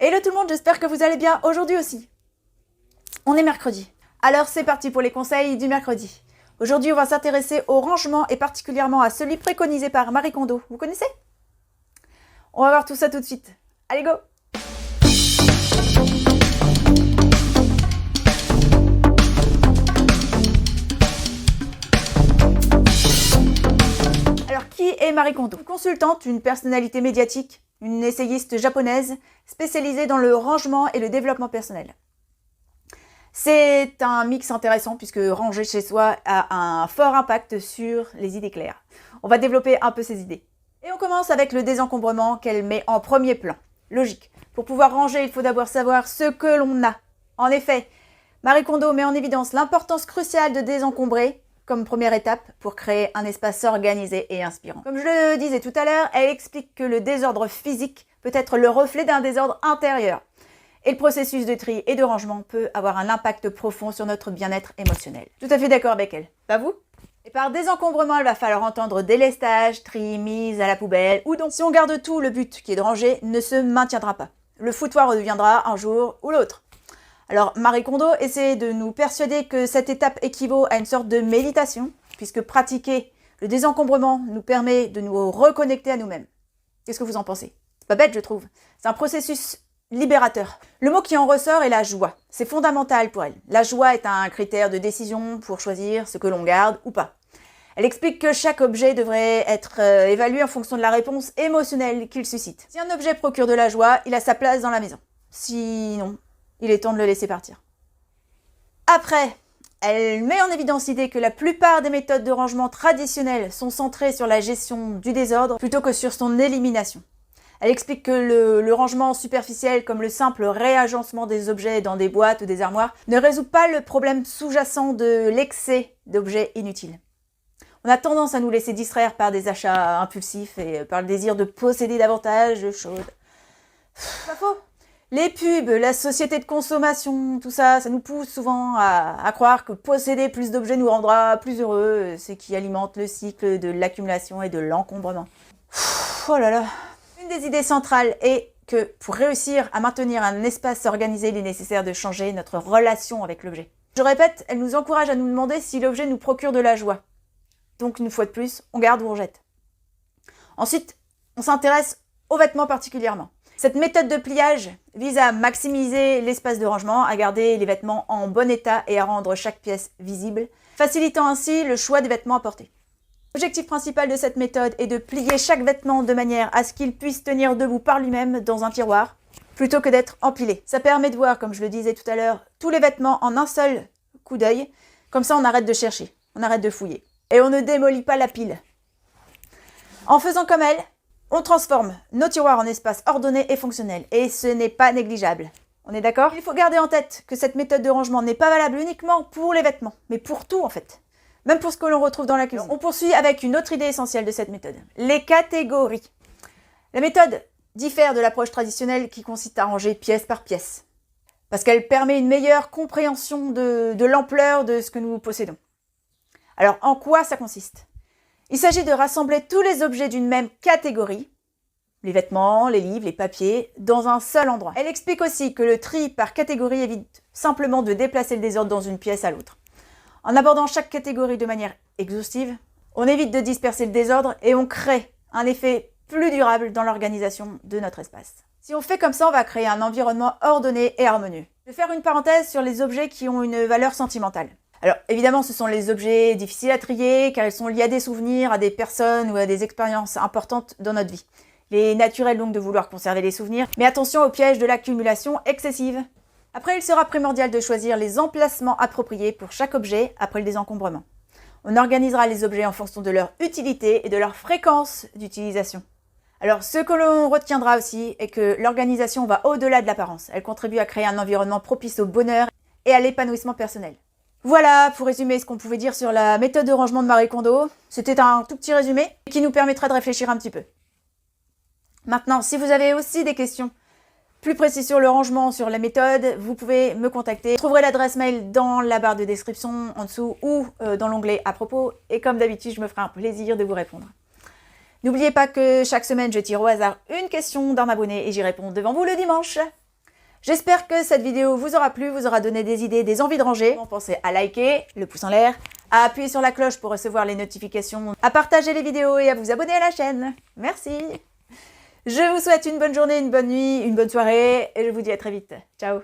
Hello tout le monde, j'espère que vous allez bien aujourd'hui aussi. On est mercredi. Alors c'est parti pour les conseils du mercredi. Aujourd'hui on va s'intéresser au rangement et particulièrement à celui préconisé par Marie Kondo. Vous connaissez? On va voir tout ça tout de suite. Allez go! Alors qui est Marie Kondo? Une consultante, une personnalité médiatique, une essayiste japonaise spécialisée dans le rangement et le développement personnel. C'est un mix intéressant puisque ranger chez soi a un fort impact sur les idées claires. On va développer un peu ces idées. Et on commence avec le désencombrement qu'elle met en premier plan. Logique. Pour pouvoir ranger, il faut d'abord savoir ce que l'on a. En effet, Marie Kondo met en évidence l'importance cruciale de désencombrer comme première étape pour créer un espace organisé et inspirant. Comme je le disais tout à l'heure, elle explique que le désordre physique peut être le reflet d'un désordre intérieur. Et le processus de tri et de rangement peut avoir un impact profond sur notre bien-être émotionnel. Tout à fait d'accord avec elle. Pas vous? Et par désencombrement, il va falloir entendre délestage, tri, mise à la poubelle ou donc. Si on garde tout, le but qui est de ranger ne se maintiendra pas. Le foutoir redeviendra un jour ou l'autre. Alors Marie Kondo essaie de nous persuader que cette étape équivaut à une sorte de méditation, puisque pratiquer le désencombrement nous permet de nous reconnecter à nous-mêmes. Qu'est-ce que vous en pensez? C'est pas bête, je trouve. C'est un processus libérateur. Le mot qui en ressort est la joie. C'est fondamental pour elle. La joie est un critère de décision pour choisir ce que l'on garde ou pas. Elle explique que chaque objet devrait être évalué en fonction de la réponse émotionnelle qu'il suscite. Si un objet procure de la joie, il a sa place dans la maison. Sinon, il est temps de le laisser partir. Après, elle met en évidence l'idée que la plupart des méthodes de rangement traditionnelles sont centrées sur la gestion du désordre plutôt que sur son élimination. Elle explique que le rangement superficiel, comme le simple réagencement des objets dans des boîtes ou des armoires, ne résout pas le problème sous-jacent de l'excès d'objets inutiles. On a tendance à nous laisser distraire par des achats impulsifs et par le désir de posséder davantage de choses. Pas faux. Les pubs, la société de consommation, tout ça, ça nous pousse souvent à croire que posséder plus d'objets nous rendra plus heureux, ce qui alimente le cycle de l'accumulation et de l'encombrement. Oh là là. Une des idées centrales est que pour réussir à maintenir un espace organisé, il est nécessaire de changer notre relation avec l'objet. Je répète, elle nous encourage à nous demander si l'objet nous procure de la joie. Donc une fois de plus, on garde ou on jette. Ensuite, on s'intéresse aux vêtements particulièrement. Cette méthode de pliage vise à maximiser l'espace de rangement, à garder les vêtements en bon état et à rendre chaque pièce visible, facilitant ainsi le choix des vêtements à porter. L'objectif principal de cette méthode est de plier chaque vêtement de manière à ce qu'il puisse tenir debout par lui-même dans un tiroir, plutôt que d'être empilé. Ça permet de voir, comme je le disais tout à l'heure, tous les vêtements en un seul coup d'œil. Comme ça, on arrête de chercher, on arrête de fouiller. Et on ne démolit pas la pile. En faisant comme elle, on transforme nos tiroirs en espaces ordonnés et fonctionnels. Et ce n'est pas négligeable. On est d'accord? Il faut garder en tête que cette méthode de rangement n'est pas valable uniquement pour les vêtements, mais pour tout en fait. Même pour ce que l'on retrouve dans la cuisine. On poursuit avec une autre idée essentielle de cette méthode. Les catégories. La méthode diffère de l'approche traditionnelle qui consiste à ranger pièce par pièce. Parce qu'elle permet une meilleure compréhension de l'ampleur de ce que nous possédons. Alors, en quoi ça consiste? Il s'agit de rassembler tous les objets d'une même catégorie, les vêtements, les livres, les papiers, dans un seul endroit. Elle explique aussi que le tri par catégorie évite simplement de déplacer le désordre dans une pièce à l'autre. En abordant chaque catégorie de manière exhaustive, on évite de disperser le désordre et on crée un effet plus durable dans l'organisation de notre espace. Si on fait comme ça, on va créer un environnement ordonné et harmonieux. Je vais faire une parenthèse sur les objets qui ont une valeur sentimentale. Alors évidemment, ce sont les objets difficiles à trier car ils sont liés à des souvenirs, à des personnes ou à des expériences importantes dans notre vie. Il est naturel donc de vouloir conserver les souvenirs, mais attention au piège de l'accumulation excessive. Après, il sera primordial de choisir les emplacements appropriés pour chaque objet après le désencombrement. On organisera les objets en fonction de leur utilité et de leur fréquence d'utilisation. Alors, ce que l'on retiendra aussi est que l'organisation va au-delà de l'apparence. Elle contribue à créer un environnement propice au bonheur et à l'épanouissement personnel. Voilà, pour résumer ce qu'on pouvait dire sur la méthode de rangement de Marie Kondo. C'était un tout petit résumé qui nous permettra de réfléchir un petit peu. Maintenant, si vous avez aussi des questions plus précises sur le rangement, sur la méthode, vous pouvez me contacter. Vous trouverez l'adresse mail dans la barre de description en dessous ou dans l'onglet à propos. Et comme d'habitude, je me ferai un plaisir de vous répondre. N'oubliez pas que chaque semaine, je tire au hasard une question d'un abonné et j'y réponds devant vous le dimanche. J'espère que cette vidéo vous aura plu, vous aura donné des idées, des envies de ranger. Pensez à liker, le pouce en l'air, à appuyer sur la cloche pour recevoir les notifications, à partager les vidéos et à vous abonner à la chaîne. Merci. Je vous souhaite une bonne journée, une bonne nuit, une bonne soirée et je vous dis à très vite. Ciao.